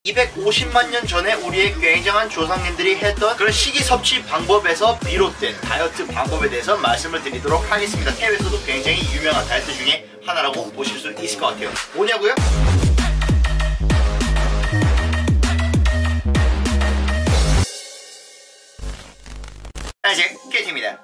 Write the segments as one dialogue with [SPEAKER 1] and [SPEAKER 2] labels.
[SPEAKER 1] 250만 년 전에 우리의 굉장한 조상님들이 했던 그런 식이섭취 방법에서 비롯된 다이어트 방법에 대해서 말씀을 드리도록 하겠습니다. 해외에서도 굉장히 유명한 다이어트 중에 하나라고 보실 수 있을 것 같아요. 뭐냐고요? 안녕하세요, KT입니다.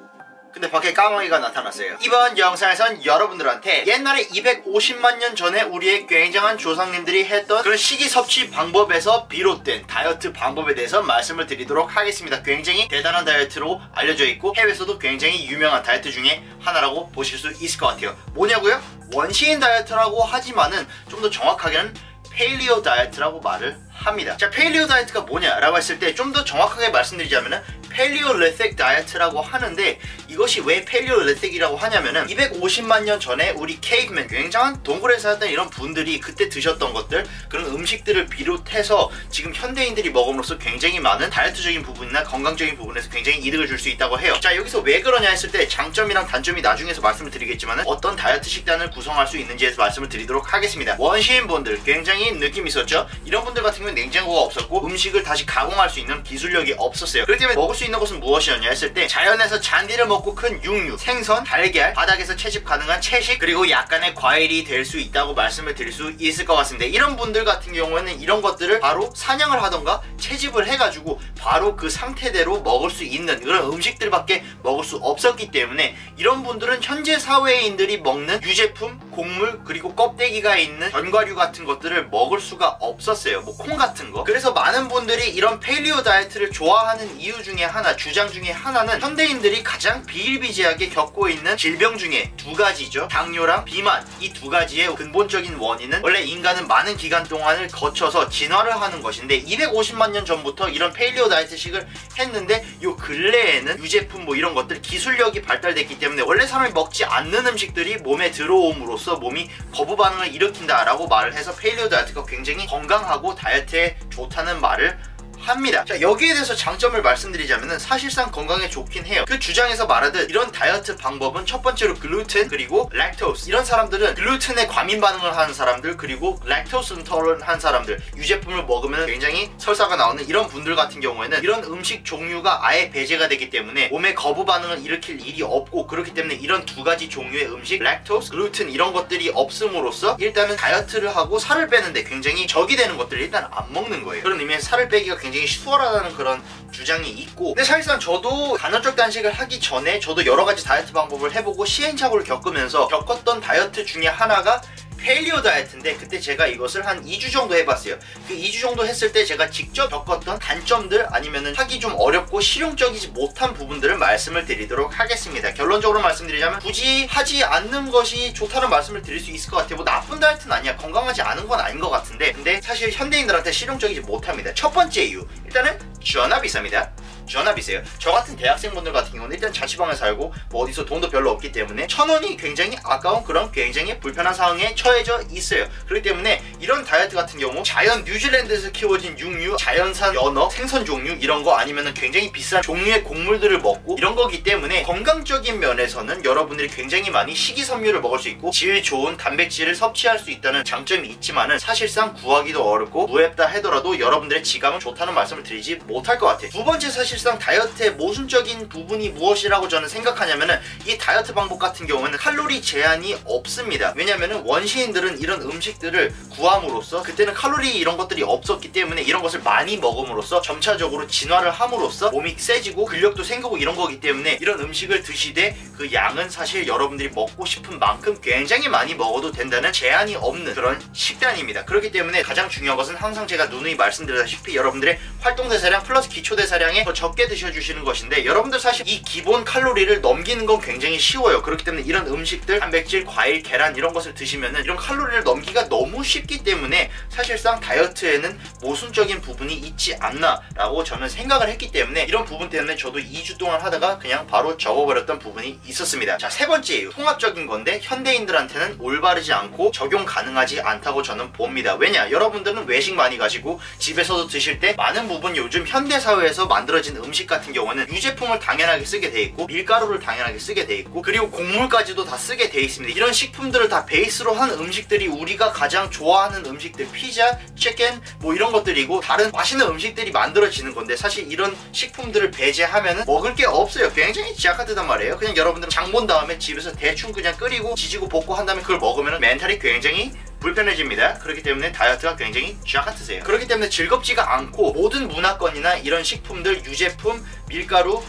[SPEAKER 1] 근데 밖에 까마귀가 나타났어요. 이번 영상에선 여러분들한테 옛날에 250만 년 전에 우리의 굉장한 조상님들이 했던 그런 식이섭취 방법에서 비롯된 다이어트 방법에 대해서 말씀을 드리도록 하겠습니다. 굉장히 대단한 다이어트로 알려져 있고 해외에서도 굉장히 유명한 다이어트 중에 하나라고 보실 수 있을 것 같아요. 뭐냐고요? 원시인 다이어트라고 하지만은 좀 더 정확하게는 페일리오 다이어트라고 말을 합니다. 자, 페일리오 다이어트가 뭐냐라고 했을 때 좀 더 정확하게 말씀드리자면은 팰리올리틱 다이어트라고 하는데, 이것이 왜 팰리올리틱이라고 하냐면은 250만 년 전에 우리 케이브맨, 굉장한 동굴에 살았던 이런 분들이 그때 드셨던 것들, 그런 음식들을 비롯해서 지금 현대인들이 먹음으로써 굉장히 많은 다이어트적인 부분이나 건강적인 부분에서 굉장히 이득을 줄 수 있다고 해요. 자, 여기서 왜 그러냐 했을 때 장점이랑 단점이 나중에서 말씀을 드리겠지만은 어떤 다이어트 식단을 구성할 수 있는지에서 말씀을 드리도록 하겠습니다. 원시인분들 굉장히 느낌 있었죠? 이런 분들 같은 경우는 냉장고가 없었고 음식을 다시 가공할 수 있는 기술력이 없었어요. 그렇기 때문에 먹을 수 있는 것은 무엇이었냐 했을 때 자연에서 잔디를 먹고 큰 육류, 생선, 달걀, 바닥에서 채집 가능한 채식, 그리고 약간의 과일이 될 수 있다고 말씀을 드릴 수 있을 것 같습니다. 이런 분들 같은 경우에는 이런 것들을 바로 사냥을 하던가 채집을 해가지고 바로 그 상태대로 먹을 수 있는 그런 음식들밖에 먹을 수 없었기 때문에 이런 분들은 현재 사회인들이 먹는 유제품, 곡물, 그리고 껍데기가 있는 견과류 같은 것들을 먹을 수가 없었어요. 뭐 콩 같은 거. 그래서 많은 분들이 이런 페일리오 다이어트를 좋아하는 이유 중에 하나, 주장 중에 하나는 현대인들이 가장 비일비재하게 겪고 있는 질병 중에 두 가지죠. 당뇨랑 비만. 이 두 가지의 근본적인 원인은 원래 인간은 많은 기간 동안을 거쳐서 진화를 하는 것인데 250만 년 전부터 이런 페일리오 다이어트식을 했는데 요 근래에는 유제품 뭐 이런 것들 기술력이 발달됐기 때문에 원래 사람이 먹지 않는 음식들이 몸에 들어옴으로써 몸이 거부 반응을 일으킨다라고 말을 해서 페일리오 다이어트가 굉장히 건강하고 다이어트에 좋다는 말을 합니다. 자, 여기에 대해서 장점을 말씀드리자면은 사실상 건강에 좋긴 해요. 그 주장에서 말하듯 이런 다이어트 방법은 첫 번째로 글루텐, 그리고 랙토스, 이런 사람들은 글루텐에 과민 반응을 하는 사람들, 그리고 랙토스 인톨런트한 사람들, 유제품을 먹으면 굉장히 설사가 나오는 이런 분들 같은 경우에는 이런 음식 종류가 아예 배제가 되기 때문에 몸에 거부 반응을 일으킬 일이 없고, 그렇기 때문에 이런 두 가지 종류의 음식, 랙토스, 글루텐 이런 것들이 없음으로써 일단은 다이어트를 하고 살을 빼는데 굉장히 적이 되는 것들을 일단 안 먹는 거예요. 그런 의미에서 살을 빼기가 굉장히 수월하다는 그런 주장이 있고, 근데 사실상 저도 간헐적 단식을 하기 전에 저도 여러가지 다이어트 방법을 해보고 시행착오를 겪으면서 겪었던 다이어트 중에 하나가 페일리오 다이어트인데, 그때 제가 이것을 한 2주 정도 해봤어요. 그 2주 정도 했을 때 제가 직접 겪었던 단점들, 아니면은 하기 좀 어렵고 실용적이지 못한 부분들을 말씀을 드리도록 하겠습니다. 결론적으로 말씀드리자면 굳이 하지 않는 것이 좋다는 말씀을 드릴 수 있을 것 같아요. 뭐 나쁜 다이어트는 아니야, 건강하지 않은 건 아닌 것 같은데, 근데 사실 현대인들한테 실용적이지 못합니다. 첫 번째 이유, 일단은 전화 비쌉니다. 전화 비세요. 저 같은 대학생분들 같은 경우는 일단 자취방에 살고 뭐 어디서 돈도 별로 없기 때문에 1,000원이 굉장히 아까운 그런 굉장히 불편한 상황에 처해져 있어요. 그렇기 때문에 이런 다이어트 같은 경우 자연 뉴질랜드에서 키워진 육류, 자연산 연어, 생선 종류 이런 거, 아니면은 굉장히 비싼 종류의 곡물들을 먹고 이런 거기 때문에 건강적인 면에서는 여러분들이 굉장히 많이 식이섬유를 먹을 수 있고 질 좋은 단백질을 섭취할 수 있다는 장점이 있지만은 사실상 구하기도 어렵고 무앱다 하더라도 여러분들의 지감은 좋다는 말씀을 드리지 못할 것 같아요. 두 번째, 사실상 다이어트의 모순적인 부분이 무엇이라고 저는 생각하냐면은 이 다이어트 방법 같은 경우는 칼로리 제한이 없습니다. 왜냐면은 원시인들은 이런 음식들을 구함으로써 그때는 칼로리 이런 것들이 없었기 때문에 이런 것을 많이 먹음으로써 점차적으로 진화를 함으로써 몸이 세지고 근력도 생기고 이런 거기 때문에 이런 음식을 드시되 그 양은 사실 여러분들이 먹고 싶은 만큼 굉장히 많이 먹어도 된다는 제한이 없는 그런 식단입니다. 그렇기 때문에 가장 중요한 것은 항상 제가 누누이 말씀드렸다시피 여러분들의 활동대사량 플러스 기초대사량에 더 적게 드셔주시는 것인데, 여러분들 사실 이 기본 칼로리를 넘기는 건 굉장히 쉬워요. 그렇기 때문에 이런 음식들, 단백질, 과일, 계란 이런 것을 드시면은 이런 칼로리를 넘기가 너무 쉽기 때문에 사실상 다이어트에는 모순적인 부분이 있지 않나 라고 저는 생각을 했기 때문에 이런 부분 때문에 저도 2주 동안 하다가 그냥 바로 접어버렸던 부분이 있었습니다. 자, 세 번째 이유, 통합적인 건데 현대인들한테는 올바르지 않고 적용 가능하지 않다고 저는 봅니다. 왜냐, 여러분들은 외식 많이 가시고 집에서도 드실 때 많은 부분 요즘 현대사회에서 만들어진 만들어진 음식 같은 경우는 유제품을 당연하게 쓰게 돼 있고 밀가루를 당연하게 쓰게 돼 있고 그리고 곡물까지도 다 쓰게 돼 있습니다. 이런 식품들을 다 베이스로 한 음식들이 우리가 가장 좋아하는 음식들, 피자, 치킨 뭐 이런 것들이고 다른 맛있는 음식들이 만들어지는 건데 사실 이런 식품들을 배제하면은 먹을 게 없어요. 굉장히 지약하단 말이에요. 그냥 여러분들은 장 본 다음에 집에서 대충 그냥 끓이고 지지고 볶고 한 다음에 그걸 먹으면 멘탈이 굉장히 불편해집니다. 그렇기 때문에 다이어트가 굉장히 쥐약 같으세요. 그렇기 때문에 즐겁지가 않고 모든 문화권이나 이런 식품들, 유제품, 밀가루,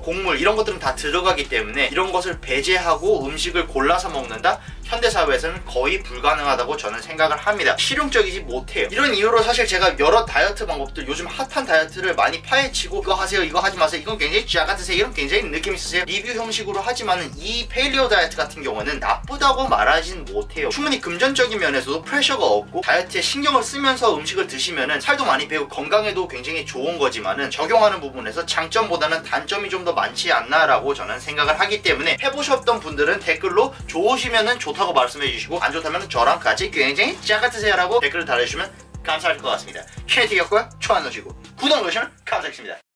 [SPEAKER 1] 곡물 이런 것들은 다 들어가기 때문에 이런 것을 배제하고 음식을 골라서 먹는다? 현대사회에서는 거의 불가능하다고 저는 생각을 합니다. 실용적이지 못해요. 이런 이유로 사실 제가 여러 다이어트 방법들, 요즘 핫한 다이어트를 많이 파헤치고 이거 하세요, 이거 하지 마세요, 이건 굉장히 쥐약 같으세요, 이런 굉장히 느낌 있으세요, 리뷰 형식으로 하지만은 이 페일리어 다이어트 같은 경우는 나쁘다고 말하진 못해요. 충분히 금전적인 면에서도 프레셔가 없고 다이어트에 신경을 쓰면서 음식을 드시면은 살도 많이 빼고 건강에도 굉장히 좋은 거지만은 적용하는 부분에서 장점보다는 단점이 좀 더 많지 않나라고 저는 생각을 하기 때문에 해보셨던 분들은 댓글로 좋으시면은 좋다고 말씀해 주시고 안 좋다면 저랑 같이 굉장히 쥐약 같으세요 라고 댓글을 달아주시면 감사할 것 같습니다. 캔티였고요. 좋아요 누르시고 구독 누르시면 감사하겠습니다.